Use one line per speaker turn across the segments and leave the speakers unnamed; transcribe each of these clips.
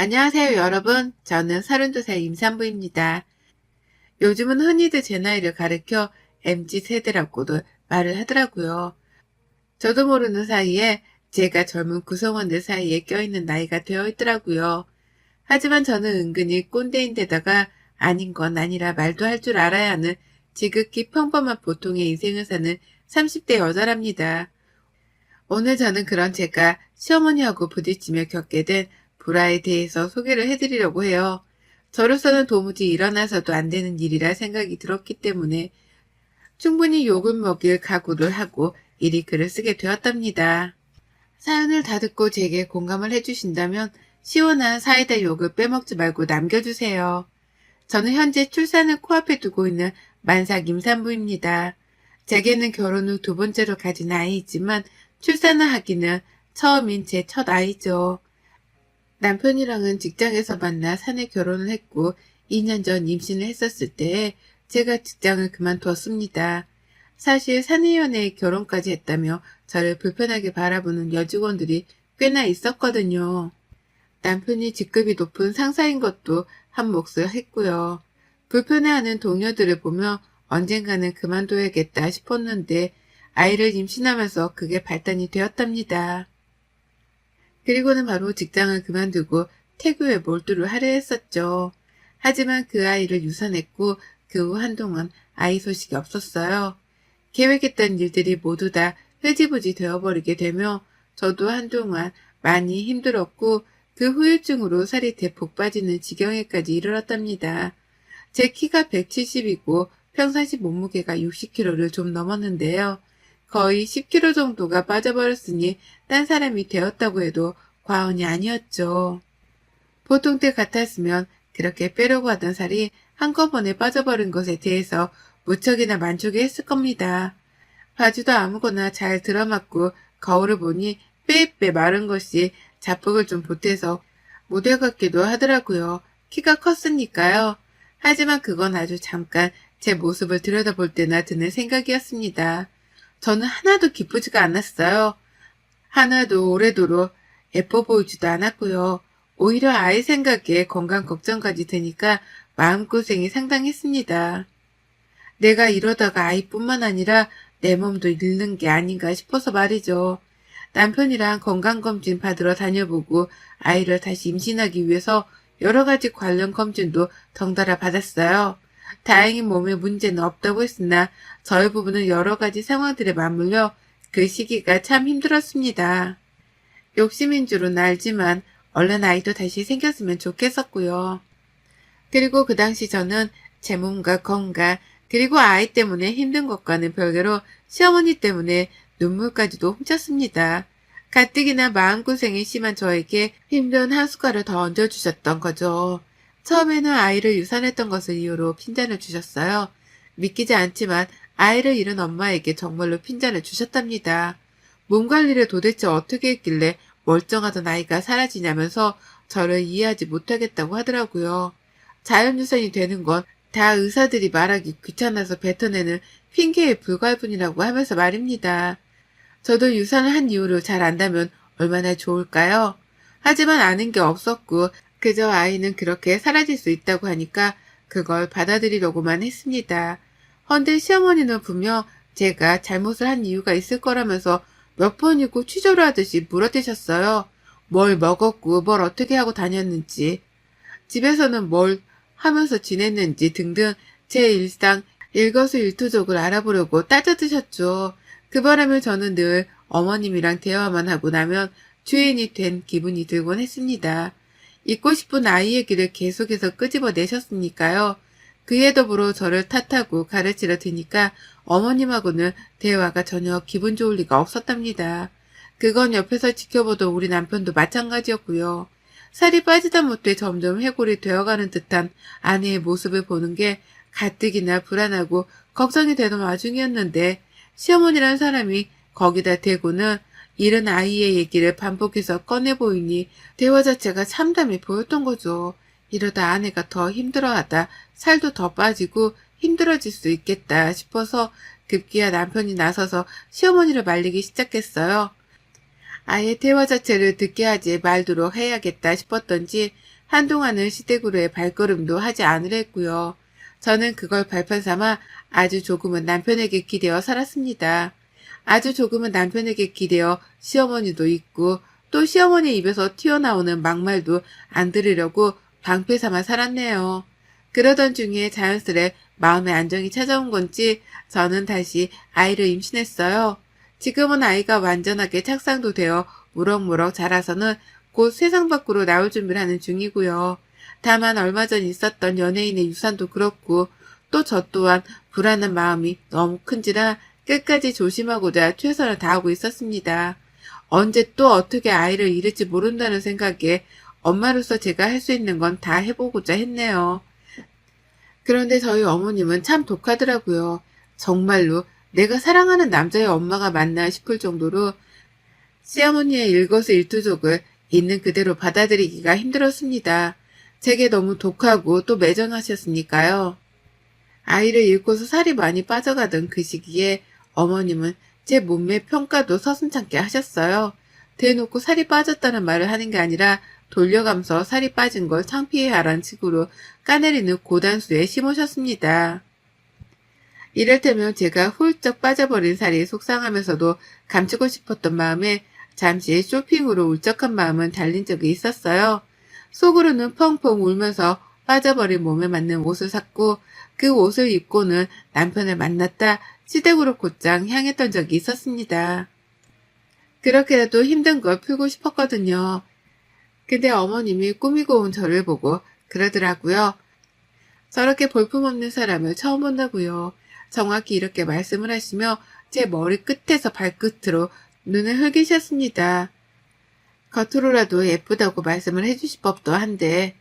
안녕하세요, 여러분. 저는 32살 임산부입니다. 요즘은 흔히들 제 나이를 가리켜 MZ세대라고도 말을 하더라고요. 저도 모르는 사이에 제가 젊은 구성원들 사이에 껴있는 나이가 되어 있더라고요. 하지만 저는 은근히 꼰대인데다가 아닌 건 아니라 말도 할 줄 알아야 하는 지극히 평범한 보통의 인생을 사는 30대 여자랍니다. 오늘 저는 그런 제가 시어머니하고 부딪히며 겪게 된 불화에 대해서 소개를 해드리려고 해요. 저로서는 도무지 일어나서도 안 되는 일이라 생각이 들었기 때문에 충분히 욕을 먹일 각오를 하고 이리 글을 쓰게 되었답니다. 사연을 다 듣고 제게 공감을 해주신다면 시원한 사이다 욕을 빼먹지 말고 남겨주세요. 저는 현재 출산을 코앞에 두고 있는 만삭 임산부입니다. 제게는 결혼 후 두 번째로 가진 아이이지만 출산을 하기는 처음인 제 첫 아이죠. 남편이랑은 직장에서 만나 사내 결혼을 했고 2년 전 임신을 했었을 때에 제가 직장을 그만두었습니다. 사실 사내 연애에 결혼까지 했다며 저를 불편하게 바라보는 여직원들이 꽤나 있었거든요. 남편이 직급이 높은 상사인 것도 한 몫을 했고요. 불편해하는 동료들을 보며 언젠가는 그만둬야겠다 싶었는데 아이를 임신하면서 그게 발단이 되었답니다. 그리고는 바로 직장을 그만두고 태교에 몰두를 하려 했었죠. 하지만 그 아이를 유산했고 그 후 한동안 아이 소식이 없었어요. 계획했던 일들이 모두 다 흐지부지 되어버리게 되며 저도 한동안 많이 힘들었고 그 후유증으로 살이 대폭 빠지는 지경에까지 이르렀답니다. 제 키가 170이고 평상시 몸무게가 60kg를 좀 넘었는데요. 거의 10kg 정도가 빠져버렸으니 딴 사람이 되었다고 해도 과언이 아니었죠. 보통 때 같았으면 그렇게 빼려고 하던 살이 한꺼번에 빠져버린 것에 대해서 무척이나 만족해 했을 겁니다. 바지도 아무거나 잘 들어맞고 거울을 보니 빼빼 마른 것이 자폭을 좀 보태서 모델 같기도 하더라고요. 키가 컸으니까요. 하지만 그건 아주 잠깐 제 모습을 들여다볼 때나 드는 생각이었습니다. 저는 하나도 기쁘지가 않았어요. 하나도 오래도록 예뻐 보이지도 않았고요. 오히려 아이 생각에 건강 걱정까지 되니까 마음고생이 상당했습니다. 내가 이러다가 아이뿐만 아니라 내 몸도 잃는 게 아닌가 싶어서 말이죠. 남편이랑 건강검진 받으러 다녀보고 아이를 다시 임신하기 위해서 여러 가지 관련 검진도 덩달아 받았어요. 다행히 몸에 문제는 없다고 했으나 저희 부부는 여러 가지 상황들에 맞물려 그 시기가 참 힘들었습니다. 욕심인 줄은 알지만 얼른 아이도 다시 생겼으면 좋겠었고요. 그리고 그 당시 저는 제 몸과 건강 그리고 아이 때문에 힘든 것과는 별개로 시어머니 때문에 눈물까지도 훔쳤습니다. 가뜩이나 마음고생이 심한 저에게 힘든 한 숟갈을 더 얹어주셨던 거죠. 처음에는 아이를 유산했던 것을 이유로 핀잔을 주셨어요. 믿기지 않지만 아이를 잃은 엄마에게 정말로 핀잔을 주셨답니다. 몸 관리를 도대체 어떻게 했길래 멀쩡하던 아이가 사라지냐면서 저를 이해하지 못하겠다고 하더라고요. 자연유산이 되는 건 다 의사들이 말하기 귀찮아서 뱉어내는 핑계의 불가할 뿐이라고 하면서 말입니다. 저도 유산을 한 이유를 잘 안다면 얼마나 좋을까요? 하지만 아는 게 없었고 그저 아이는 그렇게 사라질 수 있다고 하니까 그걸 받아들이려고만 했습니다. 헌데 시어머니는 분명 제가 잘못을 한 이유가 있을 거라면서 몇 번이고 취조를 하듯이 물어대셨어요. 뭘 먹었고 뭘 어떻게 하고 다녔는지, 집에서는 뭘 하면서 지냈는지 등등 제 일상 일거수일투족을 알아보려고 따져드셨죠. 그 바람에 저는 늘 어머님이랑 대화만 하고 나면 주인이 된 기분이 들곤 했습니다. 잊고 싶은 아이 얘기를 계속해서 끄집어내셨으니까요. 그에 더불어 저를 탓하고 가르치려 드니까 어머님하고는 대화가 전혀 기분 좋을 리가 없었답니다. 그건 옆에서 지켜보던 우리 남편도 마찬가지였고요. 살이 빠지다 못해 점점 해골이 되어가는 듯한 아내의 모습을 보는 게 가뜩이나 불안하고 걱정이 되는 와중이었는데 시어머니란 사람이 거기다 대고는 잃은 아이의 얘기를 반복해서 꺼내보이니 대화 자체가 참담해 보였던 거죠. 이러다 아내가 더 힘들어하다 살도 더 빠지고 힘들어질 수 있겠다 싶어서 급기야 남편이 나서서 시어머니를 말리기 시작했어요. 아예 대화 자체를 듣게 하지 말도록 해야겠다 싶었던지 한동안은 시댁으로의 발걸음도 하지 않으려 했고요. 저는 그걸 발판 삼아 아주 조금은 남편에게 기대어 살았습니다. 아주 조금은 남편에게 기대어 시어머니도 있고 또 시어머니 입에서 튀어나오는 막말도 안 들으려고 방패 삼아 살았네요. 그러던 중에 자연스레 마음의 안정이 찾아온 건지 저는 다시 아이를 임신했어요. 지금은 아이가 완전하게 착상도 되어 무럭무럭 자라서는 곧 세상 밖으로 나올 준비를 하는 중이고요. 다만 얼마 전 있었던 연예인의 유산도 그렇고 또 저 또한 불안한 마음이 너무 큰지라 끝까지 조심하고자 최선을 다하고 있었습니다. 언제 또 어떻게 아이를 잃을지 모른다는 생각에 엄마로서 제가 할 수 있는 건 다 해보고자 했네요. 그런데 저희 어머님은 참 독하더라고요. 정말로 내가 사랑하는 남자의 엄마가 맞나 싶을 정도로 시어머니의 일거수일투족을 있는 그대로 받아들이기가 힘들었습니다. 제게 너무 독하고 또 매정하셨으니까요. 아이를 잃고서 살이 많이 빠져가던 그 시기에 어머님은 제 몸매 평가도 서슴찮게 하셨어요. 대놓고 살이 빠졌다는 말을 하는 게 아니라 돌려가면서 살이 빠진 걸 창피해하라는 식으로 까내리는 고단수에 심으셨습니다. 이를테면 제가 훌쩍 빠져버린 살이 속상하면서도 감추고 싶었던 마음에 잠시 쇼핑으로 울적한 마음은 달린 적이 있었어요. 속으로는 펑펑 울면서 빠져버린 몸에 맞는 옷을 샀고 그 옷을 입고는 남편을 만났다 시댁으로 곧장 향했던 적이 있었습니다. 그렇게라도 힘든 걸 풀고 싶었거든요. 근데 어머님이 꾸미고 온 저를 보고 그러더라고요. 저렇게 볼품없는 사람을 처음 본다고요. 정확히 이렇게 말씀을 하시며 제 머리 끝에서 발끝으로 눈을 흘기셨습니다. 겉으로라도 예쁘다고 말씀을 해주실 법도 한데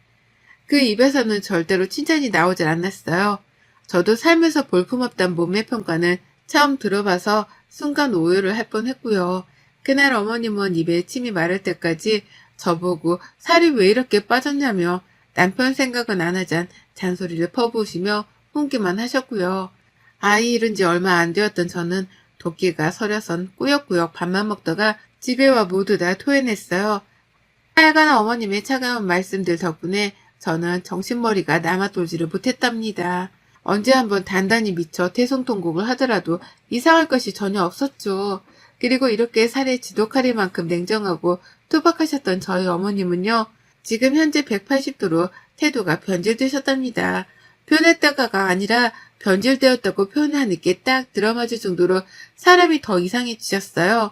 그 입에서는 절대로 칭찬이 나오질 않았어요. 저도 살면서 볼품없단 몸매 평가는 처음 들어봐서 순간 오해를 할 뻔했고요. 그날 어머님은 입에 침이 마를 때까지 저보고 살이 왜 이렇게 빠졌냐며 남편 생각은 안 하잔 잔소리를 퍼부으시며 훈기만 하셨고요. 아이 잃은 지 얼마 안 되었던 저는 도끼가 서려선 꾸역꾸역 밥만 먹다가 집에 와 모두 다 토해냈어요. 하여간 어머님의 차가운 말씀들 덕분에 저는 정신머리가 남아돌지를 못했답니다. 언제 한번 단단히 미쳐 태송통곡을 하더라도 이상할 것이 전혀 없었죠. 그리고 이렇게 살에 지독할 만큼 냉정하고 투박하셨던 저희 어머님은요. 지금 현재 180도로 태도가 변질되셨답니다. 변했다가가 아니라 변질되었다고 표현하는 게 딱 들어맞을 정도로 사람이 더 이상해지셨어요.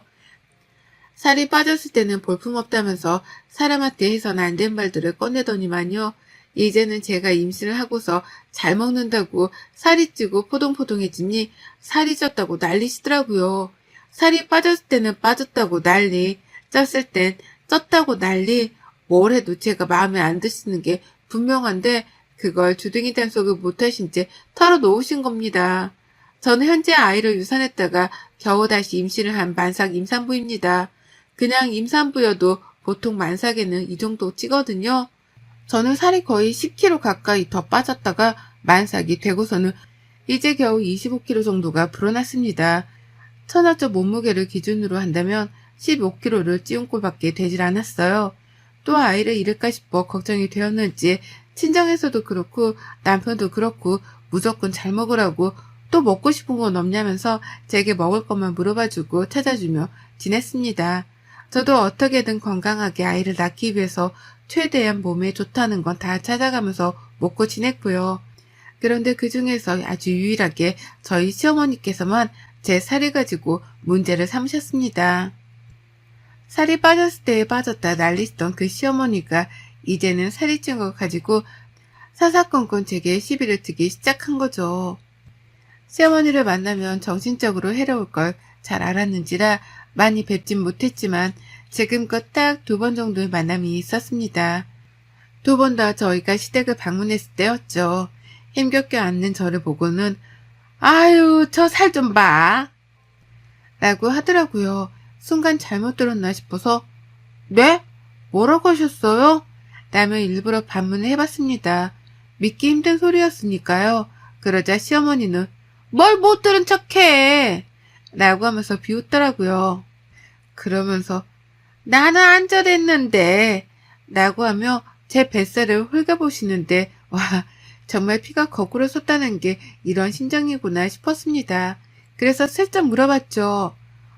살이 빠졌을 때는 볼품없다면서 사람한테 해서는 안 된 말들을 꺼내더니만요. 이제는 제가 임신을 하고서 잘 먹는다고 살이 찌고 포동포동해지니 살이 쪘다고 난리시더라고요. 살이 빠졌을 때는 빠졌다고 난리, 쪘을 땐 쪘다고 난리, 뭘 해도 제가 마음에 안 드시는 게 분명한데 그걸 주둥이 단속을 못하신 채 털어놓으신 겁니다. 저는 현재 아이를 유산했다가 겨우 다시 임신을 한 만삭 임산부입니다. 그냥 임산부여도 보통 만삭에는 이 정도 찌거든요. 저는 살이 거의 10kg 가까이 더 빠졌다가 만삭이 되고서는 이제 겨우 25kg 정도가 불어났습니다. 천하적 몸무게를 기준으로 한다면 15kg를 찌운 꼴밖에 되질 않았어요. 또 아이를 잃을까 싶어 걱정이 되었는지 친정에서도 그렇고 남편도 그렇고 무조건 잘 먹으라고 또 먹고 싶은 건 없냐면서 제게 먹을 것만 물어봐주고 찾아주며 지냈습니다. 저도 어떻게든 건강하게 아이를 낳기 위해서 최대한 몸에 좋다는 건 다 찾아가면서 먹고 지냈고요. 그런데 그 중에서 아주 유일하게 저희 시어머니께서만 제 살을 가지고 문제를 삼으셨습니다. 살이 빠졌을 때에 빠졌다 난리시던 그 시어머니가 이제는 살이 찐 걸 가지고 사사건건 제게 시비를 트기 시작한 거죠. 시어머니를 만나면 정신적으로 해로울 걸 잘 알았는지라 많이 뵙진 못했지만 지금껏 딱 2번 정도의 만남이 있었습니다. 2번 다 저희가 시댁을 방문했을 때였죠. 힘겹게 앉는 저를 보고는 아유 저 살 좀 봐 라고 하더라고요. 순간 잘못 들었나 싶어서 네? 뭐라고 하셨어요? 라며 일부러 반문을 해봤습니다. 믿기 힘든 소리였으니까요. 그러자 시어머니는 뭘 못 들은 척해 라고 하면서 비웃더라고요. 그러면서 나는 안 저랬는데 라고 하며 제 뱃살을 훑어보시는데 와 정말 피가 거꾸로 솟다는 게 이런 심정이구나 싶었습니다. 그래서 슬쩍 물어봤죠.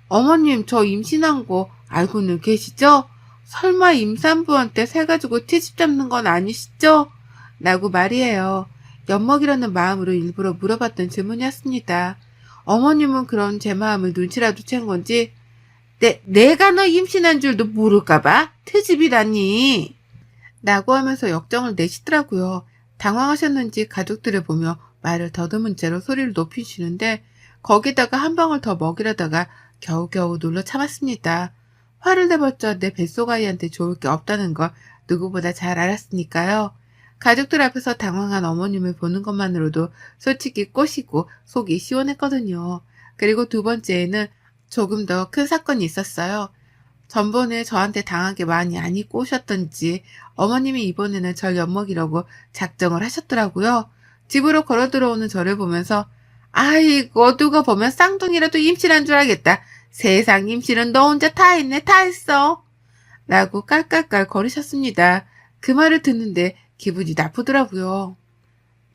어머님 저 임신한 거 알고는 계시죠? 설마 임산부한테 새 가지고 트집 잡는 건 아니시죠? 라고 말이에요. 엿먹이려는 마음으로 일부러 물어봤던 질문이었습니다. 어머님은 그런 제 마음을 눈치라도 챈 건지 내가 너 임신한 줄도 모를까봐? 트집이라니. 라고 하면서 역정을 내시더라고요. 당황하셨는지 가족들을 보며 말을 더듬은 채로 소리를 높이시는데 거기다가 한 방울 더 먹이려다가 겨우겨우 눌러 참았습니다. 화를 내봤자 내 뱃속 아이한테 좋을 게 없다는 걸 누구보다 잘 알았으니까요. 가족들 앞에서 당황한 어머님을 보는 것만으로도 솔직히 꼬시고 속이 시원했거든요. 그리고 두 번째에는 조금 더 큰 사건이 있었어요. 전번에 저한테 당하게 많이 안 입고 오셨던지 어머님이 이번에는 절 엿먹이려고 작정을 하셨더라고요. 집으로 걸어 들어오는 저를 보면서 아이고 누가 보면 쌍둥이라도 임신한 줄 알겠다. 세상 임신은 너 혼자 다 했네 다 했어. 라고 깔깔깔 거리셨습니다. 그 말을 듣는데 기분이 나쁘더라고요.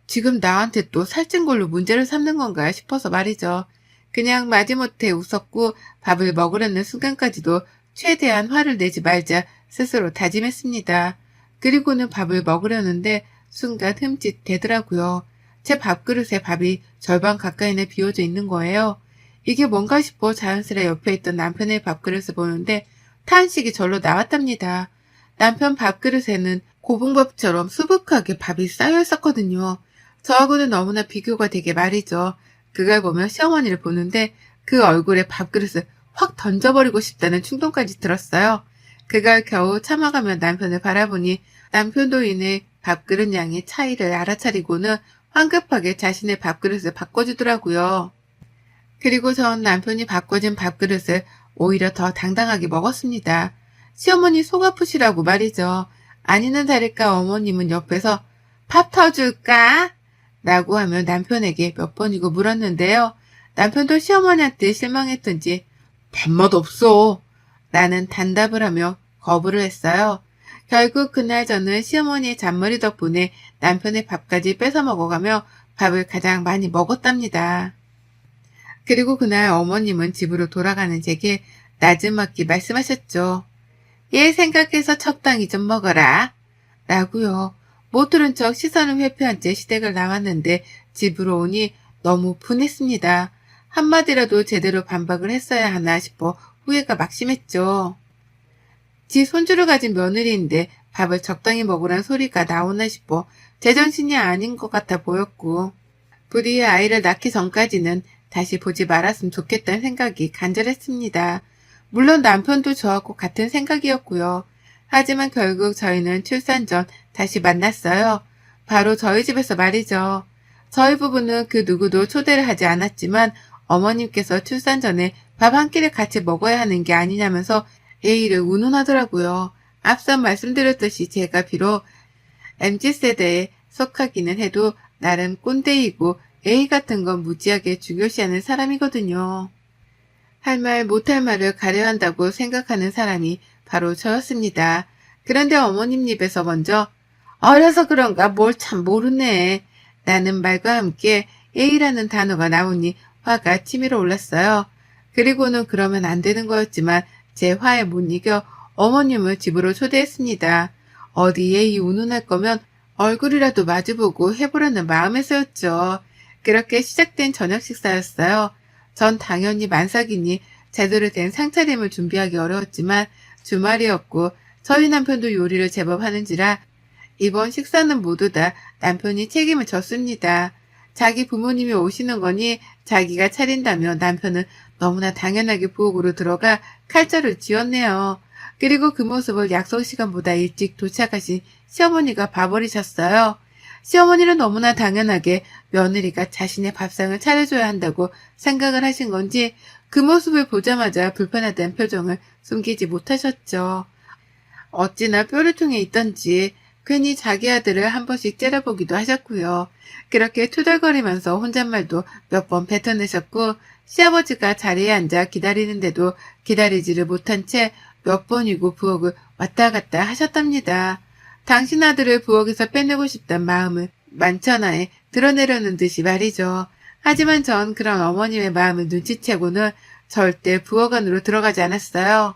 지금 나한테 또 살찐 걸로 문제를 삼는 건가 싶어서 말이죠. 그냥 마지못해 웃었고 밥을 먹으려는 순간까지도 최대한 화를 내지 말자 스스로 다짐했습니다. 그리고는 밥을 먹으려는데 순간 흠칫대더라고요. 제 밥그릇에 밥이 절반 가까이나 비워져 있는 거예요. 이게 뭔가 싶어 자연스레 옆에 있던 남편의 밥그릇을 보는데 탄식이 절로 나왔답니다. 남편 밥그릇에는 고봉밥처럼 수북하게 밥이 쌓여 있었거든요. 저하고는 너무나 비교가 되게 말이죠. 그걸 보며 시어머니를 보는데 그 얼굴에 밥그릇을 확 던져버리고 싶다는 충동까지 들었어요. 그걸 겨우 참아가며 남편을 바라보니 남편도 이내 밥그릇 양의 차이를 알아차리고는 황급하게 자신의 밥그릇을 바꿔주더라고요. 그리고 전 남편이 바꿔준 밥그릇을 오히려 더 당당하게 먹었습니다. 시어머니 속 아프시라고 말이죠. 아니는 다를까 어머님은 옆에서 밥 터줄까? 라고 하며 남편에게 몇 번이고 물었는데요. 남편도 시어머니한테 실망했던지 밥맛 없어 라는 단답을 하며 거부를 했어요. 결국 그날 저는 시어머니의 잔머리 덕분에 남편의 밥까지 뺏어 먹어가며 밥을 가장 많이 먹었답니다. 그리고 그날 어머님은 집으로 돌아가는 제게 나지막히 말씀하셨죠. 얘 생각해서 적당히 좀 먹어라. 라고요. 못 들은 척 시선을 회피한 채 시댁을 나왔는데 집으로 오니 너무 분했습니다. 한마디라도 제대로 반박을 했어야 하나 싶어 후회가 막심했죠. 지 손주를 가진 며느리인데 밥을 적당히 먹으란 소리가 나오나 싶어 제정신이 아닌 것 같아 보였고 부디 아이를 낳기 전까지는 다시 보지 말았으면 좋겠다는 생각이 간절했습니다. 물론 남편도 저하고 같은 생각이었고요. 하지만 결국 저희는 출산 전 다시 만났어요. 바로 저희 집에서 말이죠. 저희 부부는 그 누구도 초대를 하지 않았지만 어머님께서 출산 전에 밥 한 끼를 같이 먹어야 하는 게 아니냐면서 예의를 운운하더라고요. 앞서 말씀드렸듯이 제가 비록 MZ세대에 속하기는 해도 나름 꼰대이고 예의 같은 건 무지하게 중요시하는 사람이거든요. 할 말 못할 말을 가려한다고 생각하는 사람이 바로 저였습니다. 그런데 어머님 입에서 먼저 어려서 그런가 뭘 참 모르네 라는 말과 함께 예의라는 단어가 나오니 화가 치밀어 올랐어요. 그리고는 그러면 안 되는 거였지만 제 화에 못 이겨 어머님을 집으로 초대했습니다. 어디 예의 운운할 거면 얼굴이라도 마주보고 해보려는 마음에서였죠. 그렇게 시작된 저녁 식사였어요. 전 당연히 만삭이니 제대로 된 상차림을 준비하기 어려웠지만 주말이었고 저희 남편도 요리를 제법 하는지라 이번 식사는 모두 다 남편이 책임을 졌습니다. 자기 부모님이 오시는 거니 자기가 차린다며 남편은 너무나 당연하게 부엌으로 들어가 칼자를 쥐었네요. 그리고 그 모습을 약속 시간보다 일찍 도착하신 시어머니가 봐버리셨어요. 시어머니는 너무나 당연하게 며느리가 자신의 밥상을 차려줘야 한다고 생각을 하신 건지 그 모습을 보자마자 불편하다는 표정을 숨기지 못하셨죠. 어찌나 뼈를 통해 있던지 괜히 자기 아들을 한 번씩 째려보기도 하셨고요. 그렇게 투덜거리면서 혼잣말도 몇 번 뱉어내셨고 시아버지가 자리에 앉아 기다리는데도 기다리지를 못한 채 몇 번이고 부엌을 왔다 갔다 하셨답니다. 당신 아들을 부엌에서 빼내고 싶단 마음을 만천하에 드러내려는 듯이 말이죠. 하지만 전 그런 어머님의 마음을 눈치채고는 절대 부엌 안으로 들어가지 않았어요.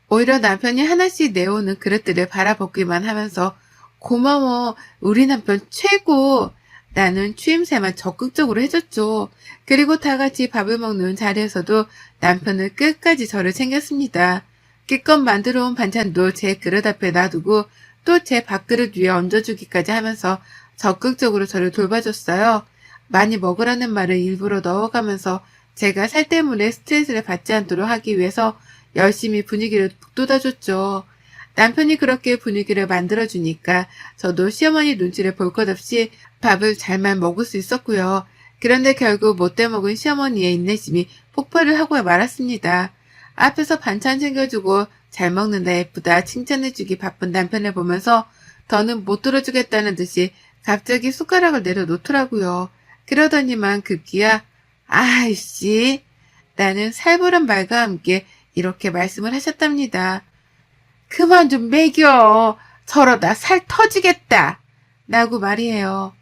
오히려 남편이 하나씩 내오는 그릇들을 바라보기만 하면서 고마워, 우리 남편 최고! 나는 추임새만 적극적으로 해줬죠. 그리고 다 같이 밥을 먹는 자리에서도 남편은 끝까지 저를 챙겼습니다. 기껏 만들어 온 반찬도 제 그릇 앞에 놔두고 또 제 밥그릇 위에 얹어주기까지 하면서 적극적으로 저를 돌봐줬어요. 많이 먹으라는 말을 일부러 넣어가면서 제가 살 때문에 스트레스를 받지 않도록 하기 위해서 열심히 분위기를 북돋아줬죠. 남편이 그렇게 분위기를 만들어주니까 저도 시어머니 눈치를 볼 것 없이 밥을 잘만 먹을 수 있었고요. 그런데 결국 못돼 먹은 시어머니의 인내심이 폭발을 하고 말았습니다. 앞에서 반찬 챙겨주고 잘 먹는다 예쁘다 칭찬해주기 바쁜 남편을 보면서 더는 못 들어주겠다는 듯이 갑자기 숟가락을 내려놓더라고요. 그러더니만 급기야 아이씨 나는 살벌한 말과 함께 이렇게 말씀을 하셨답니다. 그만 좀 먹여. 저러다 살 터지겠다. 라고 말이에요.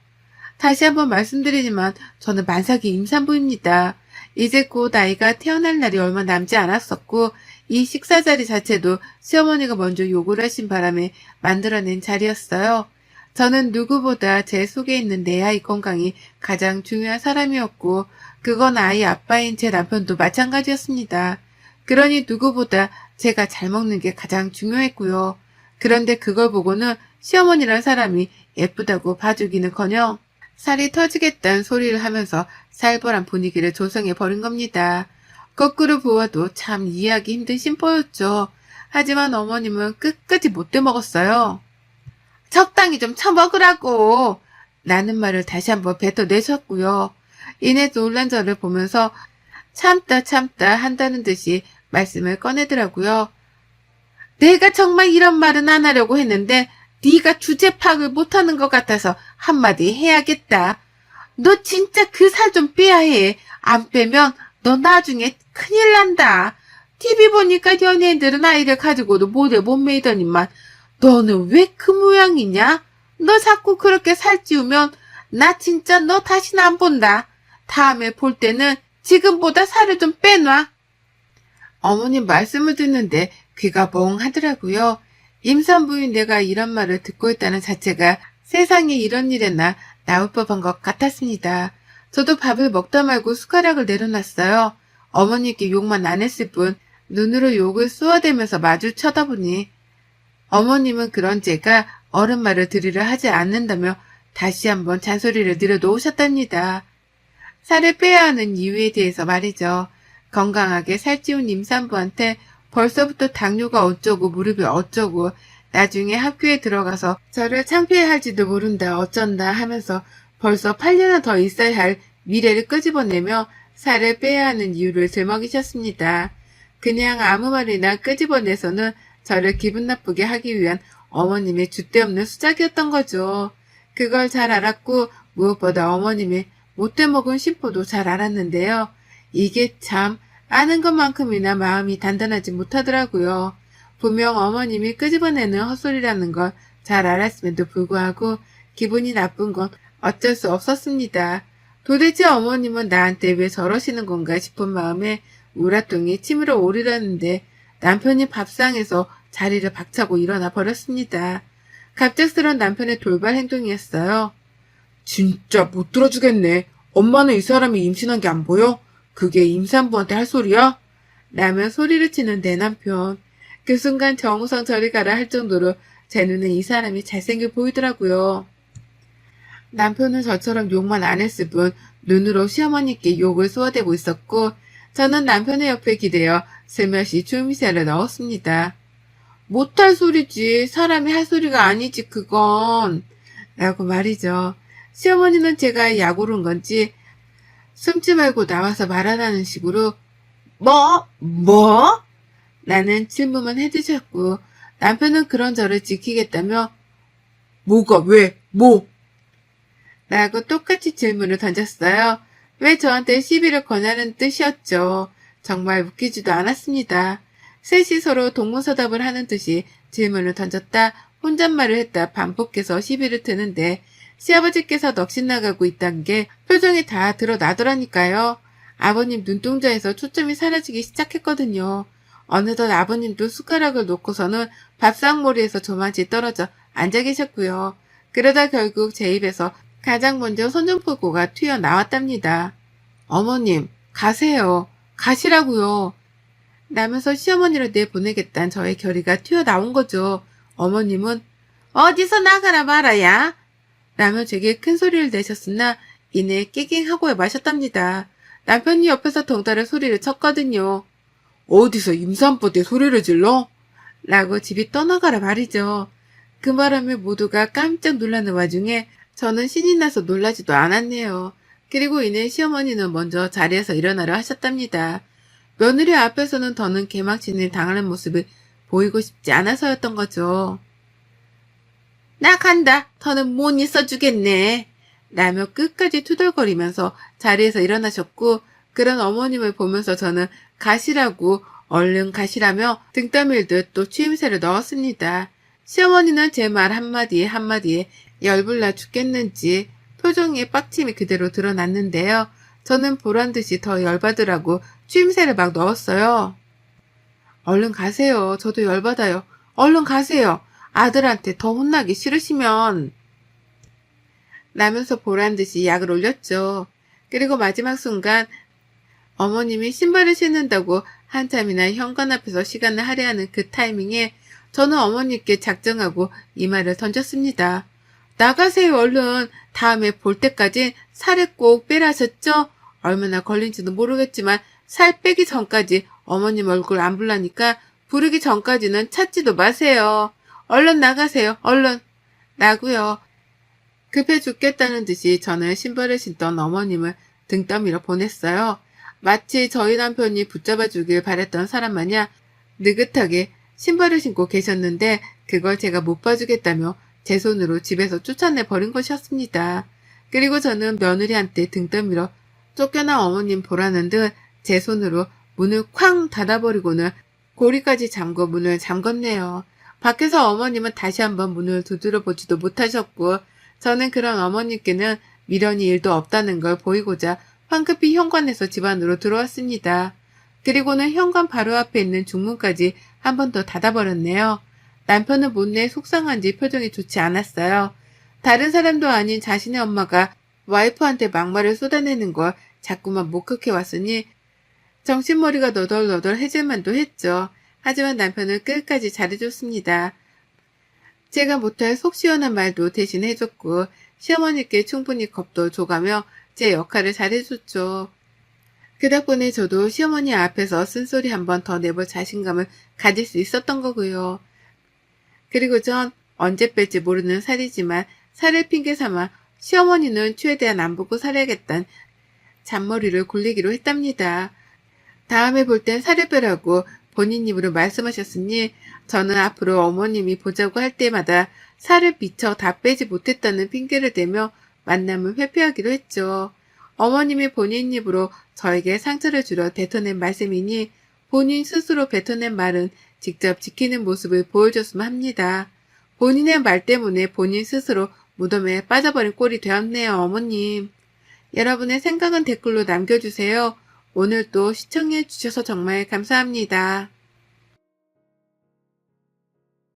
다시 한번 말씀드리지만 저는 만삭이 임산부입니다. 이제 곧 아이가 태어날 날이 얼마 남지 않았었고 이 식사 자리 자체도 시어머니가 먼저 요구를 하신 바람에 만들어낸 자리였어요. 저는 누구보다 제 속에 있는 내 아이 건강이 가장 중요한 사람이었고 그건 아이 아빠인 제 남편도 마찬가지였습니다. 그러니 누구보다 제가 잘 먹는 게 가장 중요했고요. 그런데 그걸 보고는 시어머니란 사람이 예쁘다고 봐주기는커녕 살이 터지겠다는 소리를 하면서 살벌한 분위기를 조성해 버린 겁니다. 거꾸로 보아도 참 이해하기 힘든 심보였죠. 하지만 어머님은 끝까지 못돼 먹었어요. 적당히 좀 처먹으라고 라는 말을 다시 한번 뱉어내셨고요. 이내 놀란 저를 보면서 참다 한다는 듯이 말씀을 꺼내더라고요. 내가 정말 이런 말은 안 하려고 했는데 네가 주제 파악을 못하는 것 같아서 한마디 해야겠다. 너 진짜 그 살 좀 빼야 해. 안 빼면 너 나중에 큰일 난다. TV 보니까 연예인들은 아이를 가지고도 모델 못 메이더니만 너는 왜 그 모양이냐? 너 자꾸 그렇게 살찌우면 나 진짜 너 다시는 안 본다. 다음에 볼 때는 지금보다 살을 좀 빼놔. 어머님 말씀을 듣는데 귀가 멍하더라고요. 임산부인 내가 이런 말을 듣고 있다는 자체가 세상에 이런 일에나 나올 법한 것 같았습니다. 저도 밥을 먹다 말고 숟가락을 내려놨어요. 어머니께 욕만 안 했을 뿐 눈으로 욕을 쏘아대면서 마주 쳐다보니 어머님은 그런 제가 어른 말을 들으려 하지 않는다며 다시 한번 잔소리를 늘어놓으셨답니다. 살을 빼야 하는 이유에 대해서 말이죠. 건강하게 살찌운 임산부한테 벌써부터 당뇨가 어쩌고 무릎이 어쩌고 나중에 학교에 들어가서 저를 창피해할지도 모른다 어쩐다 하면서 벌써 8년은 더 있어야 할 미래를 끄집어내며 살을 빼야 하는 이유를 들먹이셨습니다. 그냥 아무 말이나 끄집어내서는 저를 기분 나쁘게 하기 위한 어머님의 줏대없는 수작이었던 거죠. 그걸 잘 알았고 무엇보다 어머님의 못돼 먹은 심보도 잘 알았는데요. 이게 참 아는 것만큼이나 마음이 단단하지 못하더라고요. 분명 어머님이 끄집어내는 헛소리라는 걸 잘 알았음에도 불구하고 기분이 나쁜 건 어쩔 수 없었습니다. 도대체 어머님은 나한테 왜 저러시는 건가 싶은 마음에 우라통이 침으로 오르려는데 남편이 밥상에서 자리를 박차고 일어나 버렸습니다. 갑작스런 남편의 돌발 행동이었어요. 진짜 못 들어주겠네. 엄마는 이 사람이 임신한 게 안 보여? 그게 임산부한테 할 소리야? 라며 소리를 치는 내 남편. 그 순간 정우성 저리 가라 할 정도로 제 눈에 이 사람이 잘생겨 보이더라고요. 남편은 저처럼 욕만 안 했을 뿐 눈으로 시어머니께 욕을 쏘아대고 있었고 저는 남편의 옆에 기대어 슬며시 추임새를 넣었습니다. 못할 소리지. 사람이 할 소리가 아니지 그건. 라고 말이죠. 시어머니는 제가 약오른 건지 숨지 말고 나와서 말하라는 식으로 뭐? 라는 질문만 해주셨고 남편은 그런 저를 지키겠다며 뭐가 왜? 뭐? 라고 똑같이 질문을 던졌어요. 왜 저한테 시비를 거냐는 뜻이었죠. 정말 웃기지도 않았습니다. 셋이 서로 동문서답을 하는 듯이 질문을 던졌다 혼잣말을 했다 반복해서 시비를 트는데 시아버지께서 넋이 나가고 있다는 게 표정이 다 드러나더라니까요. 아버님 눈동자에서 초점이 사라지기 시작했거든요. 어느덧 아버님도 숟가락을 놓고서는 밥상머리에서 저만치 떨어져 앉아 계셨고요. 그러다 결국 제 입에서 가장 먼저 선전포고가 튀어나왔답니다. 어머님, 가세요. 가시라고요. 라면서 시어머니를 내보내겠다는 저의 결의가 튀어나온 거죠. 어머님은 어디서 나가라 말아야 라며 제게 큰 소리를 내셨으나 이내 깨갱하고 마셨답니다. 남편이 옆에서 덩달아 소리를 쳤거든요. 어디서 임산부대 소리를 질러? 라고 집이 떠나가라 말이죠. 그 바람에 모두가 깜짝 놀라는 와중에 저는 신이 나서 놀라지도 않았네요. 그리고 이내 시어머니는 먼저 자리에서 일어나려 하셨답니다. 며느리 앞에서는 더는 개막신을 당하는 모습을 보이고 싶지 않아서였던 거죠. 나 간다. 더는 못 있어주겠네. 라며 끝까지 투덜거리면서 자리에서 일어나셨고 그런 어머님을 보면서 저는 가시라고 얼른 가시라며 등 떠밀듯 또 취임새를 넣었습니다. 시어머니는 제 말 한마디에 한마디에 열불나 죽겠는지 표정에 빡침이 그대로 드러났는데요. 저는 보란듯이 더 열받으라고 취임새를 막 넣었어요. 얼른 가세요. 저도 열받아요. 얼른 가세요. 아들한테 더 혼나기 싫으시면. 라면서 보란듯이 약을 올렸죠. 그리고 마지막 순간 어머님이 신발을 신는다고 한참이나 현관 앞에서 시간을 할애하는 그 타이밍에 저는 어머님께 작정하고 이 말을 던졌습니다. 나가세요 얼른. 다음에 볼 때까지 살을 꼭 빼라 하셨죠? 얼마나 걸린지도 모르겠지만 살 빼기 전까지 어머님 얼굴 안 불라니까 부르기 전까지는 찾지도 마세요. 얼른 나가세요. 얼른. 라고요. 급해 죽겠다는 듯이 저는 신발을 신던 어머님을 등 떠밀어 보냈어요. 마치 저희 남편이 붙잡아 주길 바랬던 사람 마냥 느긋하게 신발을 신고 계셨는데 그걸 제가 못 봐주겠다며 제 손으로 집에서 쫓아내 버린 것이었습니다. 그리고 저는 며느리한테 등 떠밀어 쫓겨난 어머님 보라는 듯 제 손으로 문을 쾅 닫아버리고는 고리까지 잠궈 문을 잠궜네요. 밖에서 어머님은 다시 한번 문을 두드려 보지도 못하셨고 저는 그런 어머님께는 미련이 일도 없다는 걸 보이고자 황급히 현관에서 집 안으로 들어왔습니다. 그리고는 현관 바로 앞에 있는 중문까지 한 번 더 닫아버렸네요. 남편은 못내 속상한지 표정이 좋지 않았어요. 다른 사람도 아닌 자신의 엄마가 와이프한테 막말을 쏟아내는 걸 자꾸만 목격해 왔으니 정신머리가 너덜너덜해질만도 했죠. 하지만 남편은 끝까지 잘해줬습니다. 제가 못할 속 시원한 말도 대신 해줬고 시어머니께 충분히 겁도 줘가며 제 역할을 잘해줬죠. 그 덕분에 저도 시어머니 앞에서 쓴소리 한 번 더 내볼 자신감을 가질 수 있었던 거고요. 그리고 전 언제 뺄지 모르는 살이지만 살을 핑계 삼아 시어머니는 최대한 안 보고 살아야겠다는 잔머리를 굴리기로 했답니다. 다음에 볼 땐 살을 빼라고 본인 입으로 말씀하셨으니 저는 앞으로 어머님이 보자고 할 때마다 살을 미처 다 빼지 못했다는 핑계를 대며 만남을 회피하기로 했죠. 어머님이 본인 입으로 저에게 상처를 주려 뱉어낸 말씀이니 본인 스스로 뱉어낸 말은 직접 지키는 모습을 보여줬으면 합니다. 본인의 말 때문에 본인 스스로 무덤에 빠져버린 꼴이 되었네요, 어머님. 여러분의 생각은 댓글로 남겨주세요. 오늘도 시청해 주셔서 정말 감사합니다.